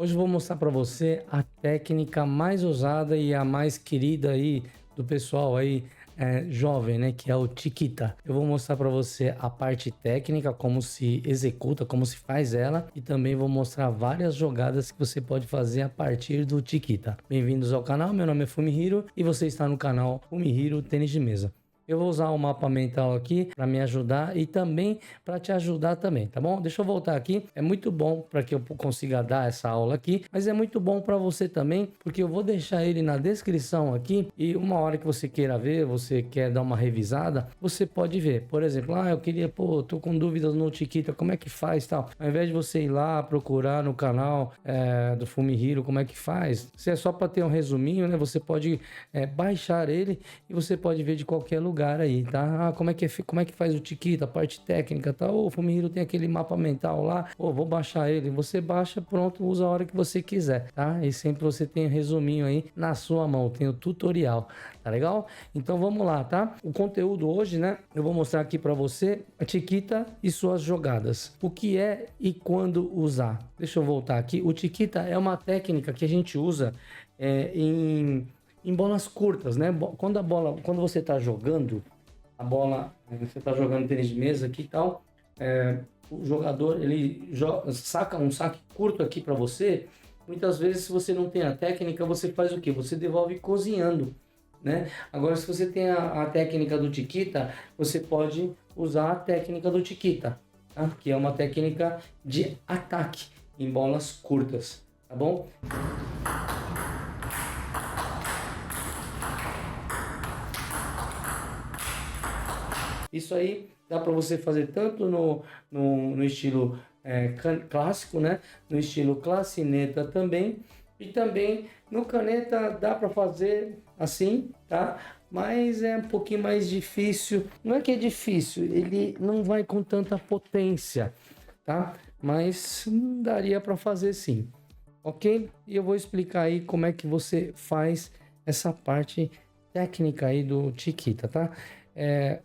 Hoje eu vou mostrar para você a técnica mais usada e a mais querida aí do pessoal aí jovem, né? Que é o Chiquita. Eu vou mostrar para você a parte técnica, como se executa, como se faz ela, e também vou mostrar várias jogadas que você pode fazer a partir do Chiquita. Bem-vindos ao canal, meu nome é Fumihiro e você está no canal Fumihiro Tênis de Mesa. Eu vou usar o mapa mental aqui para me ajudar e também para te ajudar também, tá bom? Deixa eu voltar aqui. É muito bom para que eu consiga dar essa aula aqui, mas é muito bom para você também, porque eu vou deixar ele na descrição aqui e uma hora que você queira ver, você quer dar uma revisada, você pode ver. Por exemplo, eu queria, tô com dúvidas no Chiquita, como é que faz tal? Ao invés de você ir lá procurar no canal do Fumihiro como é que faz, se é só para ter um resuminho, né? Você pode baixar ele e você pode ver de qualquer lugar aí, tá? Como é que faz o Chiquita, a parte técnica, tá? O Fumihiro tem aquele mapa mental lá, vou baixar ele. Você baixa, pronto, usa a hora que você quiser, tá? E sempre você tem um resuminho aí na sua mão, tem o tutorial, tá legal? Então vamos lá, tá? O conteúdo hoje, né? Eu vou mostrar aqui para você a Chiquita e suas jogadas. O que é e quando usar. Deixa eu voltar aqui. O Chiquita é uma técnica que a gente usa em bolas curtas, né? Quando você está jogando a bola, você está jogando tênis de mesa aqui e tal, o jogador ele saca um saque curto aqui para você. Muitas vezes, se você não tem a técnica, você faz o quê? Você devolve cozinhando, né? Agora, se você tem a técnica do Chiquita, você pode usar a técnica do Chiquita, tá? Que é uma técnica de ataque em bolas curtas, tá bom? Isso aí dá para você fazer tanto no estilo clássico, né? No estilo clacineta também. E também no caneta dá para fazer assim, tá? Mas é um pouquinho mais difícil. Não é que é difícil, ele não vai com tanta potência, tá? Mas daria para fazer sim, ok? E eu vou explicar aí como é que você faz essa parte técnica aí do Chiquita, tá?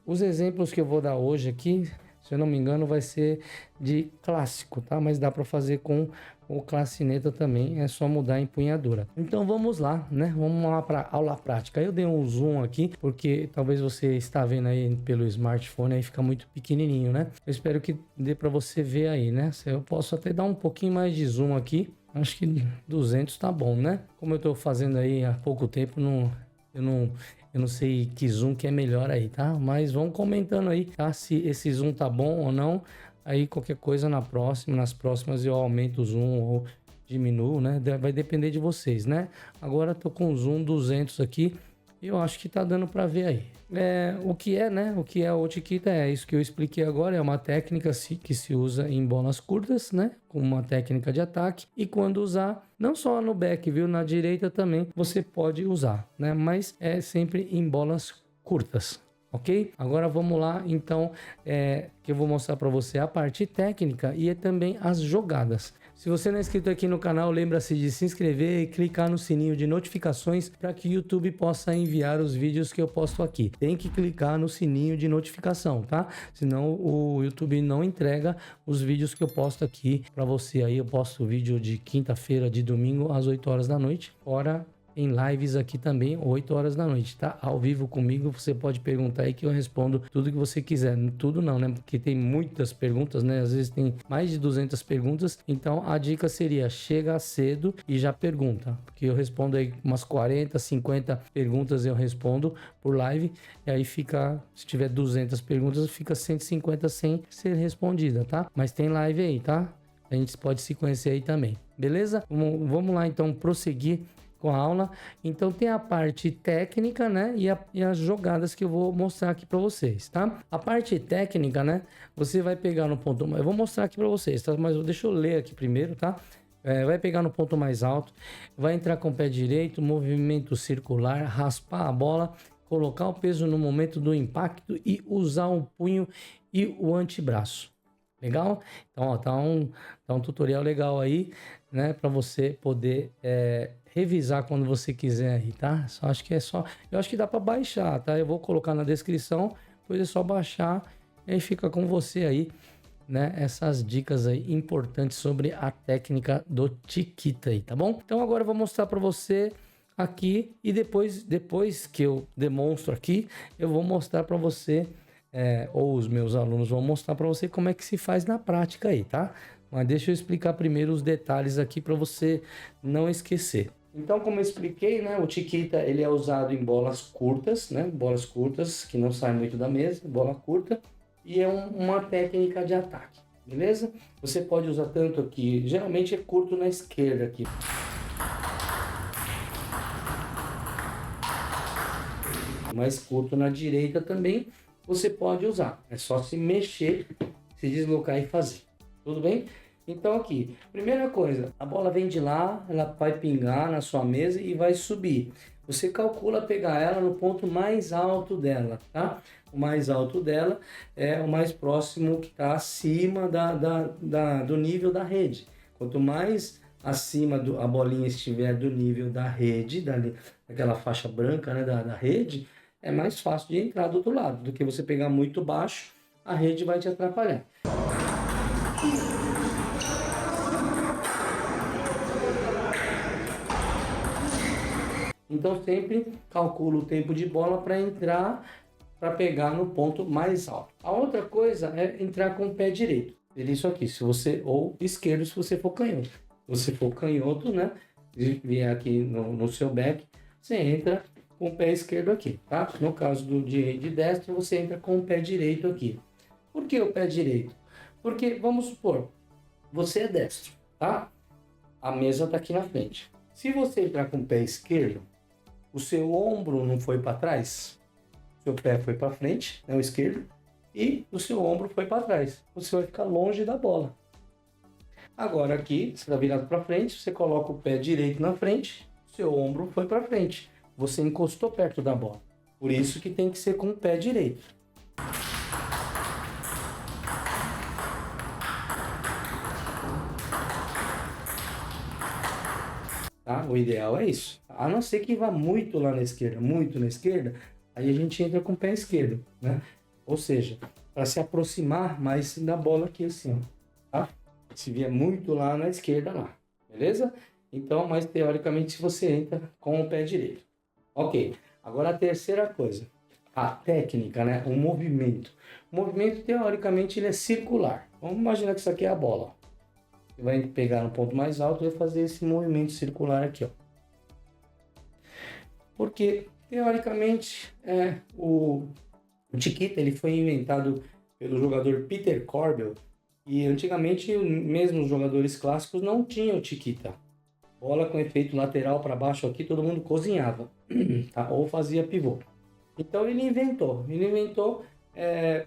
Os exemplos que eu vou dar hoje aqui, se eu não me engano, vai ser de clássico, tá? Mas dá para fazer com o clacineta também, é só mudar a empunhadura. Então vamos lá, né? Vamos lá para aula prática. Eu dei um zoom aqui, porque talvez você está vendo aí pelo smartphone, aí fica muito pequenininho, né? Eu espero que dê para você ver aí, né? Eu posso até dar um pouquinho mais de zoom aqui. Acho que 200 tá bom, né? Como eu tô fazendo aí há pouco tempo, eu não sei que zoom que é melhor aí, tá? Mas vão comentando aí, tá? Se esse zoom tá bom ou não. Aí qualquer coisa nas próximas eu aumento o zoom ou diminuo, né? Vai depender de vocês, né? Agora tô com o zoom 200 aqui e eu acho que tá dando para ver aí. O que é, né? O que é o Chiquita é isso que eu expliquei agora. É uma técnica que se usa em bolas curtas, né? Com uma técnica de ataque. E quando usar, não só no back, viu? Na direita também você pode usar, né? Mas é sempre em bolas curtas. Ok? Agora vamos lá, então, que eu vou mostrar para você a parte técnica e também as jogadas. Se você não é inscrito aqui no canal, lembra-se de se inscrever e clicar no sininho de notificações para que o YouTube possa enviar os vídeos que eu posto aqui. Tem que clicar no sininho de notificação, tá? Senão o YouTube não entrega os vídeos que eu posto aqui para você. Aí eu posto vídeo de quinta-feira, de domingo, às 8 horas da noite, fora em lives aqui também, 8 horas da noite, tá? Ao vivo comigo, você pode perguntar aí que eu respondo tudo que você quiser. Tudo não, né? Porque tem muitas perguntas, né? Às vezes tem mais de 200 perguntas. Então, a dica seria, chega cedo e já pergunta. Porque eu respondo aí umas 40, 50 perguntas eu respondo por live. E aí fica, se tiver 200 perguntas, fica 150 sem ser respondida, tá? Mas tem live aí, tá? A gente pode se conhecer aí também. Beleza? Vamos lá, então, prosseguir com a aula. Então tem a parte técnica, né, e as jogadas que eu vou mostrar aqui para vocês, tá? A parte técnica, né, você vai pegar no ponto, eu vou mostrar aqui para vocês, tá? Mas deixa eu ler aqui primeiro, tá? Vai pegar no ponto mais alto, vai entrar com o pé direito, movimento circular, raspar a bola, colocar o peso no momento do impacto e usar o punho e o antebraço. Legal? Então, ó, tá um tutorial legal aí, né, para você poder revisar quando você quiser aí, tá? Eu acho que dá para baixar, tá? Eu vou colocar na descrição, depois é só baixar e aí fica com você aí né, essas dicas aí importantes sobre a técnica do Chiquita aí, tá bom? Então agora eu vou mostrar para você aqui e depois que eu demonstro aqui, eu vou mostrar para você, ou os meus alunos vão mostrar para você como é que se faz na prática aí, tá? Mas deixa eu explicar primeiro os detalhes aqui para você não esquecer. Então, como eu expliquei, né, o Chiquita ele é usado em bolas curtas, né, bolas curtas que não saem muito da mesa, bola curta, e é uma técnica de ataque, beleza? Você pode usar tanto aqui, geralmente é curto na esquerda aqui. Mais curto na direita também você pode usar. É só se mexer, se deslocar e fazer. Tudo bem? Então aqui, primeira coisa, a bola vem de lá, ela vai pingar na sua mesa e vai subir. Você calcula pegar ela no ponto mais alto dela, tá? O mais alto dela é o mais próximo que está acima do nível da rede. Quanto mais acima a bolinha estiver do nível da rede, daquela faixa branca, né, da rede, é mais fácil de entrar do outro lado. Do que você pegar muito baixo, a rede vai te atrapalhar. Então sempre calcula o tempo de bola para entrar, para pegar no ponto mais alto. A outra coisa é entrar com o pé direito. Isso aqui, se você ou esquerdo se você for canhoto. Se você for canhoto, né, vier aqui no seu back, você entra com o pé esquerdo aqui, tá? No caso de destro, você entra com o pé direito aqui. Por que o pé direito? Porque, vamos supor, você é destro, tá? A mesa tá aqui na frente. Se você entrar com o pé esquerdo, o seu ombro não foi para trás, seu pé foi para frente, né, o esquerdo, e o seu ombro foi para trás. Você vai ficar longe da bola. Agora aqui, você está virado para frente, você coloca o pé direito na frente, seu ombro foi para frente. Você encostou perto da bola. Por isso que tem que ser com o pé direito. Tá? O ideal é isso. A não ser que vá muito lá na esquerda, muito na esquerda, aí a gente entra com o pé esquerdo, né? Ou seja, para se aproximar mais da bola aqui assim, tá? Se vier muito lá na esquerda lá, beleza? Então, mas teoricamente se você entra com o pé direito. Ok, agora a terceira coisa, a técnica, né? O movimento. O movimento, teoricamente, ele é circular. Vamos imaginar que isso aqui é a bola. Você vai pegar no ponto mais alto e vai fazer esse movimento circular aqui, ó. Porque, teoricamente, o Chiquita ele foi inventado pelo jogador Peter Corbell. E antigamente, mesmo os jogadores clássicos não tinham Chiquita. Bola com efeito lateral para baixo aqui, todo mundo cozinhava, tá? Ou fazia pivô. Então ele inventou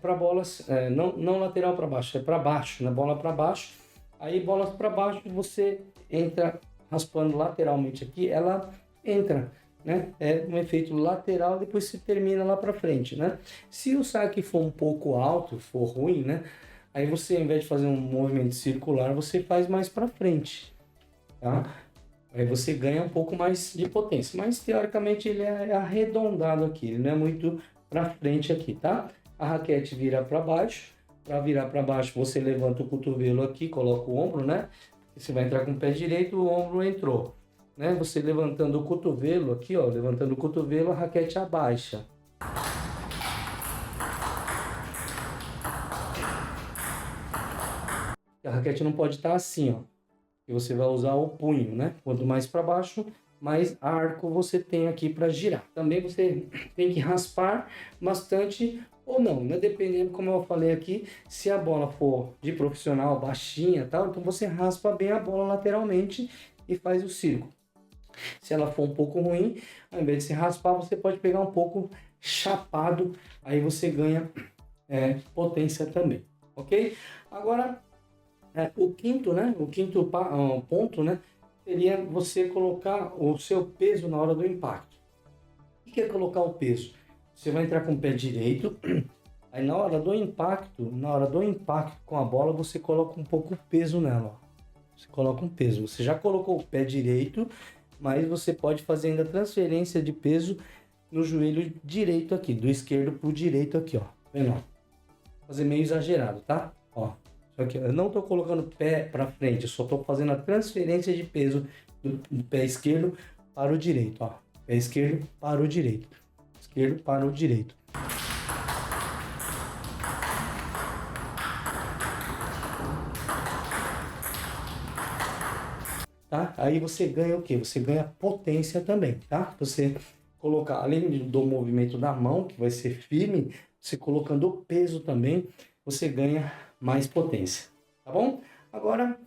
para bolas, não lateral para baixo, é para baixo, né? Bola para baixo. Aí bolas para baixo você entra raspando lateralmente aqui, ela entra, né? É um efeito lateral, depois se termina lá para frente, né? Se o saque for um pouco alto, for ruim, né? Aí você, ao invés de fazer um movimento circular, você faz mais para frente, tá? Aí você ganha um pouco mais de potência, mas teoricamente ele é arredondado aqui, ele não é muito para frente aqui, tá? A raquete vira para baixo, para virar para baixo você levanta o cotovelo aqui, coloca o ombro, né? Você vai entrar com o pé direito, o ombro entrou, né? Você levantando o cotovelo aqui, ó, levantando o cotovelo, a raquete abaixa. A raquete não pode estar assim, ó. E você vai usar o punho, né? Quanto mais para baixo, mais arco você tem aqui para girar. Também você tem que raspar bastante ou não, né? Dependendo, como eu falei aqui, se a bola for de profissional, baixinha, tal, então você raspa bem a bola lateralmente e faz o círculo. Se ela for um pouco ruim, ao invés de se raspar, você pode pegar um pouco chapado, aí você ganha potência também, ok? Agora o quinto, né? O quinto ponto, né? Seria você colocar o seu peso na hora do impacto. O que é colocar o peso? Você vai entrar com o pé direito, aí na hora do impacto com a bola, você coloca um pouco de peso nela, ó. Você coloca um peso. Você já colocou o pé direito, mas você pode fazer ainda transferência de peso no joelho direito aqui, do esquerdo pro direito aqui, ó. Vendo? Fazer meio exagerado, tá? Ó. Aqui, eu não estou colocando o pé para frente, eu só estou fazendo a transferência de peso do pé esquerdo para o direito, ó. Pé esquerdo para o direito, esquerdo para o direito. Tá? Aí você ganha o quê? Você ganha potência também, tá? Você colocar, além do movimento da mão, que vai ser firme, você colocando o peso também, você ganha mais potência, tá bom? Agora,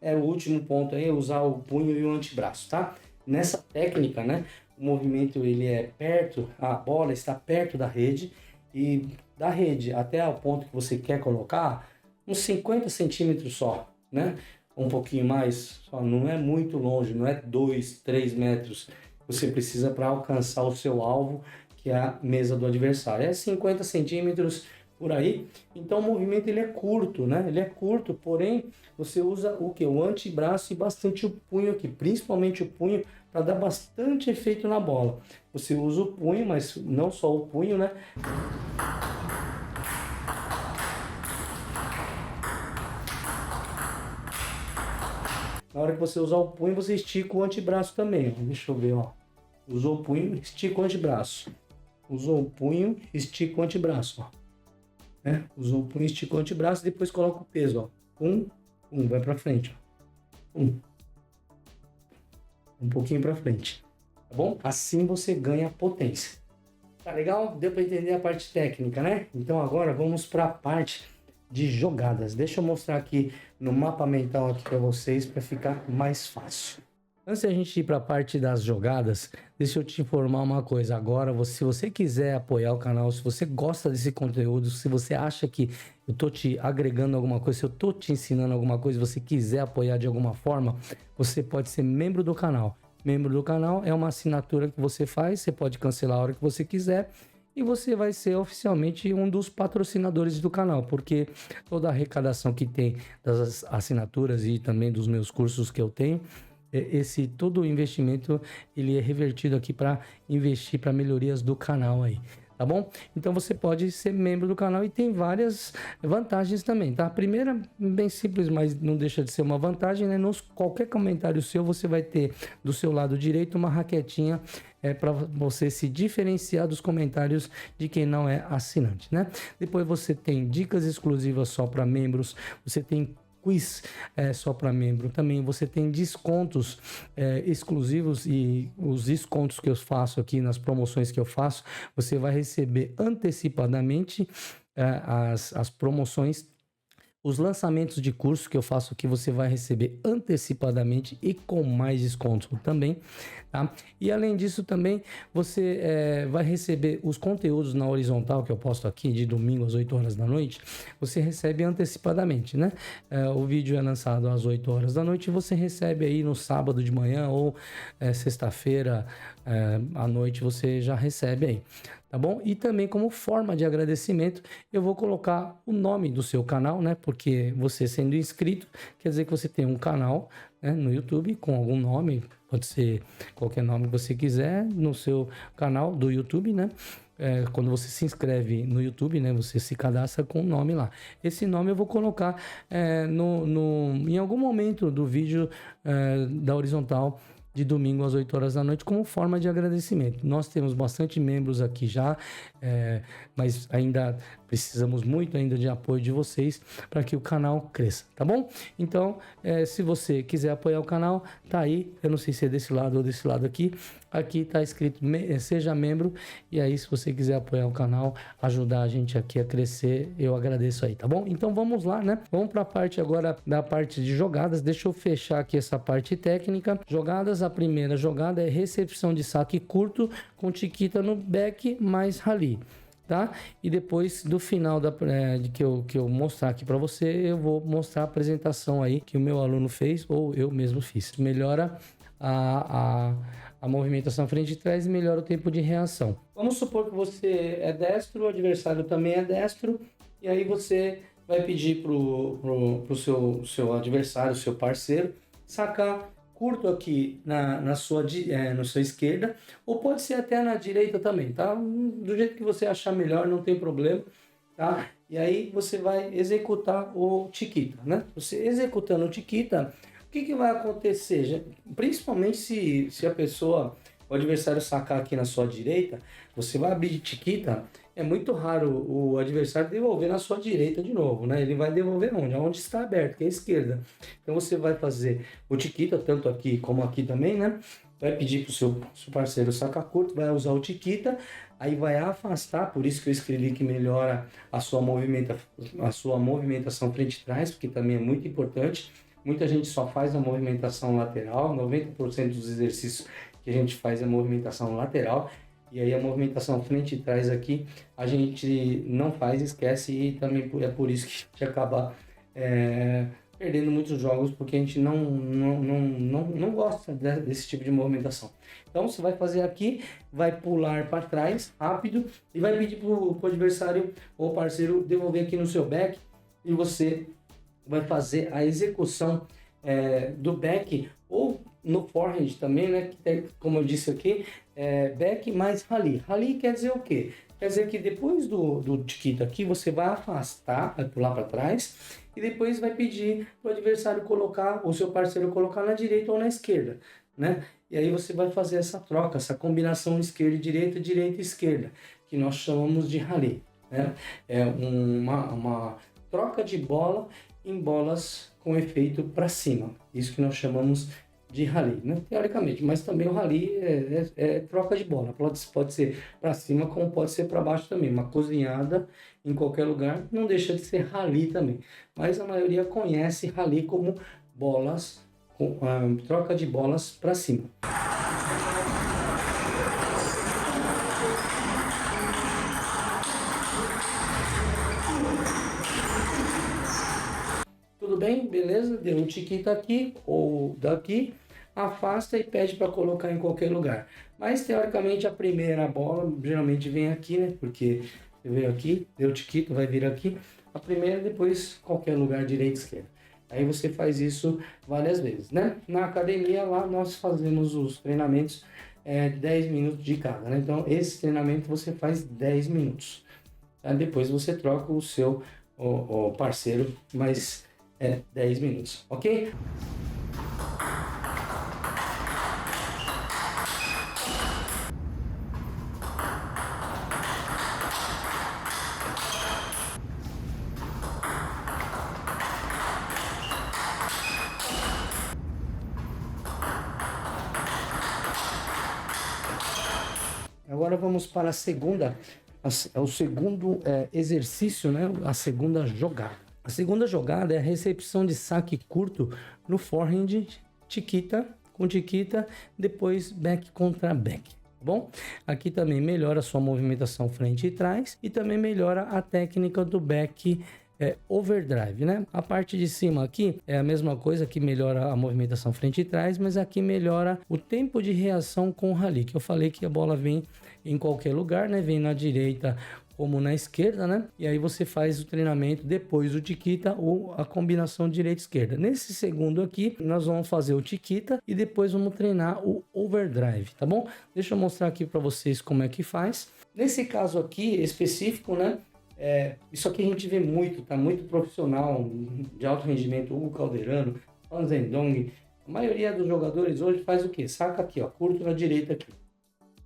é o último ponto aí, usar o punho e o antebraço, tá? Nessa técnica, né, o movimento ele é perto, a bola está perto da rede, e da rede até o ponto que você quer colocar, uns 50 centímetros só, né? Um pouquinho mais, só não é muito longe, não é 2, 3 metros que você precisa para alcançar o seu alvo, que é a mesa do adversário. É 50 centímetros por aí. Então o movimento ele é curto, né? Ele é curto, porém você usa o que? O antebraço e bastante o punho aqui, principalmente o punho, para dar bastante efeito na bola. Você usa o punho, mas não só o punho, né? Na hora que você usar o punho, você estica o antebraço também. Ó. Deixa eu ver, ó. Usou o punho, estica o antebraço. Usou o punho, estica o antebraço, ó. Né? Usou o punho, estica o antebraço, depois coloca o peso, ó. Vai pra frente, ó. Um pouquinho pra frente, tá bom? Assim você ganha potência. Tá legal? Deu para entender a parte técnica, né? Então agora vamos para a parte de jogadas. Deixa eu mostrar aqui no mapa mental aqui para vocês para ficar mais fácil. Antes da gente ir para a parte das jogadas, deixa eu te informar uma coisa. Agora, se você quiser apoiar o canal, se você gosta desse conteúdo, se você acha que eu tô te agregando alguma coisa, se eu tô te ensinando alguma coisa, se você quiser apoiar de alguma forma, você pode ser membro do canal. Membro do canal é uma assinatura que você faz, você pode cancelar a hora que você quiser e você vai ser oficialmente um dos patrocinadores do canal, porque toda a arrecadação que tem das assinaturas e também dos meus cursos que eu tenho, todo o investimento ele é revertido aqui para investir para melhorias do canal aí. Tá bom? Então você pode ser membro do canal e tem várias vantagens também, tá? A primeira, bem simples, mas não deixa de ser uma vantagem, né? Qualquer comentário seu, você vai ter do seu lado direito uma raquetinha para você se diferenciar dos comentários de quem não é assinante, né? Depois você tem dicas exclusivas só para membros, você tem quiz só para membro. Também você tem descontos exclusivos e os descontos que eu faço aqui nas promoções que eu faço, você vai receber antecipadamente as promoções. Os lançamentos de curso que eu faço aqui você vai receber antecipadamente e com mais desconto também, tá? E além disso também você vai receber os conteúdos na horizontal que eu posto aqui de domingo às 8 horas da noite, você recebe antecipadamente, né? O vídeo é lançado às 8 horas da noite e você recebe aí no sábado de manhã ou sexta-feira à noite você já recebe aí. Tá bom? E também como forma de agradecimento, eu vou colocar o nome do seu canal, né? Porque você sendo inscrito, quer dizer que você tem um canal, né, no YouTube com algum nome, pode ser qualquer nome que você quiser, no seu canal do YouTube, né? Quando você se inscreve no YouTube, né? Você se cadastra com o nome lá. Esse nome eu vou colocar em algum momento do vídeo da horizontal de domingo às 8 horas da noite como forma de agradecimento. Nós temos bastante membros aqui já, mas ainda precisamos muito ainda de apoio de vocês para que o canal cresça, tá bom? Então, se você quiser apoiar o canal, tá aí, eu não sei se é desse lado ou desse lado aqui tá escrito seja membro, e aí se você quiser apoiar o canal, ajudar a gente aqui a crescer, eu agradeço aí, tá bom? Então vamos lá, né? Vamos para a parte agora da parte de jogadas. Deixa eu fechar aqui essa parte técnica. Jogadas, a primeira jogada é recepção de saque curto com chiquita no back mais rally. Tá? E depois do final que eu mostrar aqui para você, eu vou mostrar a apresentação aí que o meu aluno fez ou eu mesmo fiz. Melhora a movimentação frente e trás e melhora o tempo de reação. Vamos supor que você é destro, o adversário também é destro, e aí você vai pedir pro seu adversário, seu parceiro, sacar curto aqui na sua esquerda, ou pode ser até na direita também, tá? Do jeito que você achar melhor, não tem problema, tá? E aí você vai executar o Chiquita, né? Você executando o Chiquita, o que vai acontecer? Principalmente se a pessoa, o adversário sacar aqui na sua direita, você vai abrir de Chiquita, é muito raro o adversário devolver na sua direita de novo, né? Ele vai devolver onde? Onde está aberto, que é a esquerda. Então você vai fazer o Chiquita, tanto aqui como aqui também, né? Vai pedir para o seu parceiro sacar curto, vai usar o Chiquita, aí vai afastar, por isso que eu escrevi que melhora a sua movimentação frente e trás, porque também é muito importante. Muita gente só faz a movimentação lateral, 90% dos exercícios que a gente faz é movimentação lateral, e aí a movimentação frente e trás aqui a gente não faz, esquece, e também é por isso que a gente acaba perdendo muitos jogos, porque a gente não gosta desse tipo de movimentação. Então você vai fazer aqui, vai pular para trás rápido e vai pedir para o adversário ou parceiro devolver aqui no seu back, e você vai fazer a execução do back ou no forehand também, né? Que tem, como eu disse aqui, back mais rally. Rally quer dizer o quê? Quer dizer que depois do Chiquita aqui, você vai afastar, vai pular para trás e depois vai pedir para o adversário colocar, ou seu parceiro colocar na direita ou na esquerda, né? E aí você vai fazer essa troca, essa combinação esquerda e direita e esquerda, que nós chamamos de rally, né? É uma troca de bola em bolas com efeito para cima. Isso que nós chamamos de rally, né? Teoricamente, mas também o rally é troca de bola. Pode ser para cima, como pode ser para baixo também. Uma cozinhada em qualquer lugar não deixa de ser rally também. Mas a maioria conhece rally como bolas, troca de bolas para cima. Tudo bem? Beleza? Deu um Chiquita aqui ou daqui. Afasta e pede para colocar em qualquer lugar. Mas teoricamente a primeira bola geralmente vem aqui, né? Porque você veio aqui, deu Chiquita, vai vir aqui. A primeira, depois qualquer lugar, direita, esquerda. Aí você faz isso várias vezes, né? Na academia lá nós fazemos os treinamentos 10 minutos de cada, né? Então esse treinamento você faz 10 minutos. Tá? Depois você troca o seu o parceiro, mais 10 minutos, ok? Agora vamos para a segunda, o segundo exercício, né? A segunda jogada. A segunda jogada é a recepção de saque curto no forehand, Chiquita com Chiquita, depois back contra back. Tá bom? Aqui também melhora a sua movimentação frente e trás e também melhora a técnica do back overdrive, né? A parte de cima aqui é a mesma coisa, que melhora a movimentação frente e trás, mas aqui melhora o tempo de reação com o rally, que eu falei que a bola vem em qualquer lugar, né? Vem na direita como na esquerda, né? E aí você faz o treinamento depois do Chiquita ou a combinação direita-esquerda. Nesse segundo aqui, nós vamos fazer o Chiquita e depois vamos treinar o overdrive, tá bom? Deixa eu mostrar aqui para vocês como é que faz. Nesse caso aqui específico, né? Isso aqui a gente vê muito, tá muito profissional, de alto rendimento, Hugo Calderano, Fan Zhendong. A maioria dos jogadores hoje faz o quê? Saca aqui, ó, curto na direita aqui.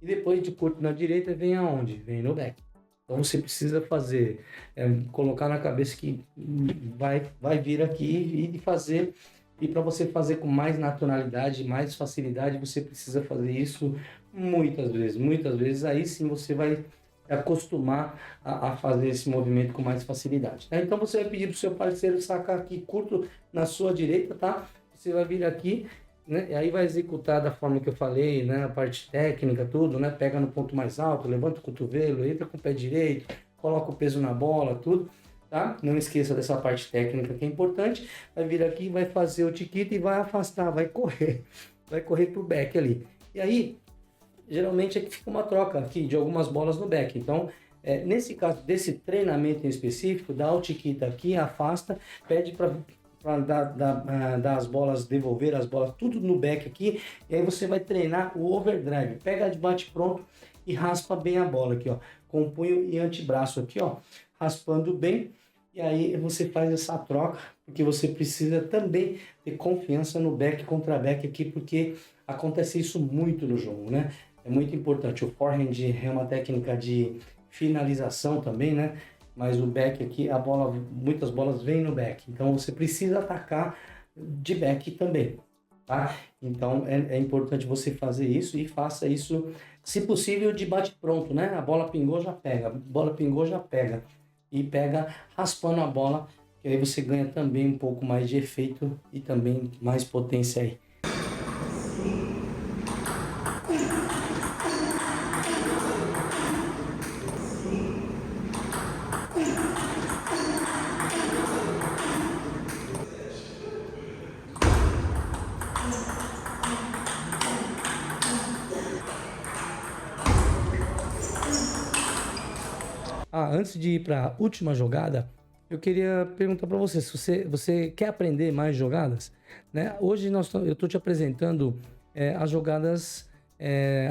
E depois de curto na direita, vem aonde? Vem no back. Então você precisa fazer, colocar na cabeça que vai vir aqui e fazer. E para você fazer com mais naturalidade, mais facilidade, você precisa fazer isso muitas vezes. Muitas vezes, aí sim você vai acostumar a fazer esse movimento com mais facilidade, tá? Então você vai pedir para o seu parceiro sacar aqui curto na sua direita, tá? Você vai vir aqui, né? E aí vai executar da forma que eu falei, né? A parte técnica, tudo, né? Pega no ponto mais alto, levanta o cotovelo, entra com o pé direito, coloca o peso na bola, tudo, tá? Não esqueça dessa parte técnica que é importante. Vai vir aqui, vai fazer o Chiquita e vai afastar, vai correr pro back ali. E aí geralmente é que fica uma troca aqui de algumas bolas no back. Então, nesse caso desse treinamento em específico, dá o Chiquita aqui, afasta, pede para dar as bolas, devolver as bolas, tudo no back aqui. E aí você vai treinar o overdrive. Pega de bate pronto e raspa bem a bola aqui, ó, com punho e antebraço aqui, ó, raspando bem. E aí você faz essa troca, porque você precisa também ter confiança no back contra back aqui, porque acontece isso muito no jogo, né? É muito importante. O forehand é uma técnica de finalização também, né? Mas o back aqui, a bola, muitas bolas vêm no back. Então você precisa atacar de back também, tá? Então é importante você fazer isso e faça isso, se possível, de bate-pronto, né? A bola pingou, já pega. A bola pingou, já pega. E pega raspando a bola, que aí você ganha também um pouco mais de efeito e também mais potência aí. Antes de ir para a última jogada, eu queria perguntar para você, se você quer aprender mais jogadas, né? Hoje eu estou te apresentando as jogadas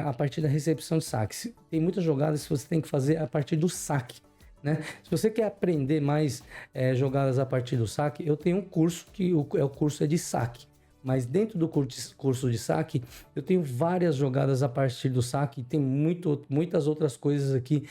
a partir da recepção de saque. Tem muitas jogadas que você tem que fazer a partir do saque, né? Se você quer aprender mais jogadas a partir do saque, eu tenho um curso que o curso é de saque. Mas dentro do curso de saque, eu tenho várias jogadas a partir do saque. Tem muitas outras coisas aqui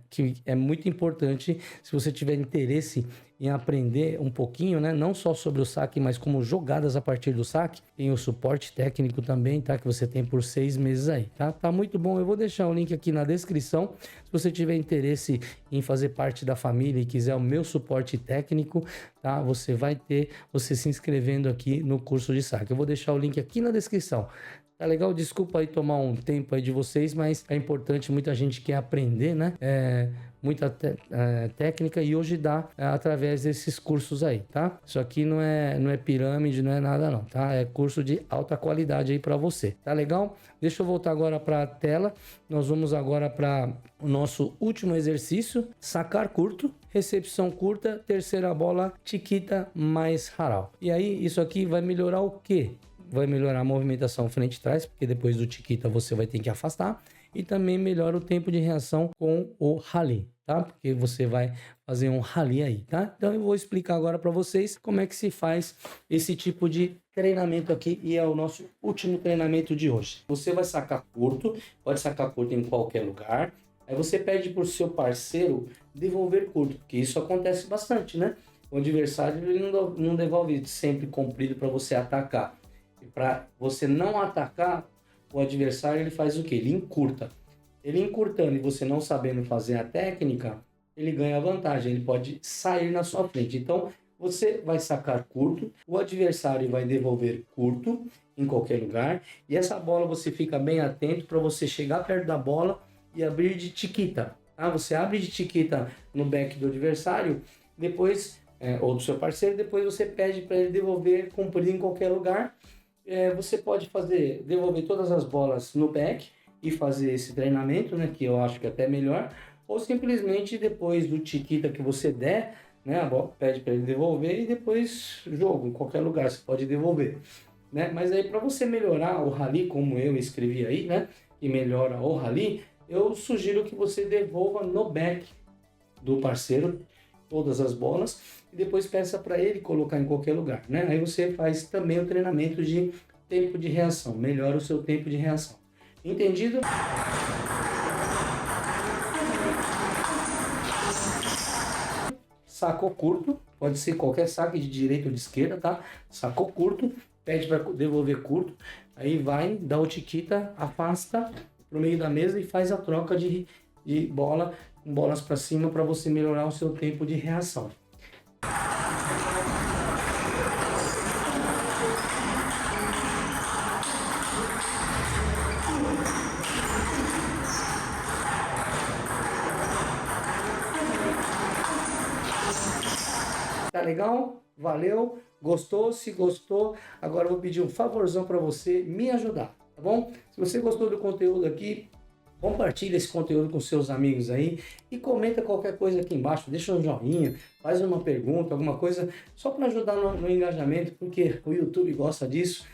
que é muito importante se você tiver interesse em aprender um pouquinho, né? Não só sobre o saque, mas como jogadas a partir do saque. Tem o suporte técnico também, tá? Que você tem por 6 meses aí, tá? Tá muito bom. Eu vou deixar o link aqui na descrição. Se você tiver interesse em fazer parte da família e quiser o meu suporte técnico, tá? Você vai ter, você se inscrevendo aqui no curso de saque. Eu vou deixar o link aqui na descrição. Tá legal? Desculpa aí tomar um tempo aí de vocês, mas é importante, muita gente quer aprender, né? Muita técnica e hoje dá através desses cursos aí, tá? Isso aqui não é pirâmide, não é nada não, tá? É curso de alta qualidade aí para você, tá legal? Deixa eu voltar agora para a tela. Nós vamos agora para o nosso último exercício, sacar curto, recepção curta, terceira bola, chiquita mais haral. E aí isso aqui vai melhorar o quê? Vai melhorar a movimentação frente e trás, porque depois do chiquita você vai ter que afastar, e também melhora o tempo de reação com o rally, tá? Porque você vai fazer um rally aí, tá? Então eu vou explicar agora para vocês como é que se faz esse tipo de treinamento aqui, e é o nosso último treinamento de hoje. Você vai sacar curto, pode sacar curto em qualquer lugar, aí você pede para o seu parceiro devolver curto, porque isso acontece bastante, né? O adversário ele não devolve sempre comprido para você atacar. Para você não atacar o adversário, ele faz o quê? Ele encurta. Ele encurtando e você não sabendo fazer a técnica, ele ganha vantagem, ele pode sair na sua frente. Então, você vai sacar curto, o adversário vai devolver curto em qualquer lugar, e essa bola você fica bem atento para você chegar perto da bola e abrir de chiquita. Tá? Você abre de chiquita no back do adversário, depois, ou do seu parceiro, depois você pede para ele devolver comprido em qualquer lugar. Você pode devolver todas as bolas no back e fazer esse treinamento, né, que eu acho que é até melhor, ou simplesmente depois do chiquita que você der, né, a bola pede para ele devolver e depois jogo, em qualquer lugar você pode devolver, né? Mas aí para você melhorar o rally, como eu escrevi aí, né, que melhora o rally, eu sugiro que você devolva no back do parceiro todas as bolas e depois peça para ele colocar em qualquer lugar, né? Aí você faz também o treinamento de tempo de reação, melhora o seu tempo de reação. Entendido? Sacou curto, pode ser qualquer saque de direita ou de esquerda, tá? Sacou curto, pede para devolver curto, aí vai, dá o chiquita, afasta pro meio da mesa e faz a troca de bola, com bolas para cima, para você melhorar o seu tempo de reação. Tá legal? Valeu? Gostou? Se gostou, agora eu vou pedir um favorzão para você me ajudar, tá bom? Se você gostou do conteúdo aqui, compartilha esse conteúdo com seus amigos aí e comenta qualquer coisa aqui embaixo, deixa um joinha, faz uma pergunta, alguma coisa, só para ajudar no engajamento, porque o YouTube gosta disso.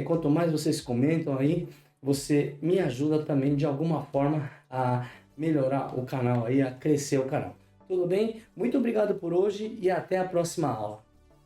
Quanto mais vocês comentam aí, você me ajuda também de alguma forma a melhorar o canal aí, a crescer o canal. Tudo bem? Muito obrigado por hoje e até a próxima aula.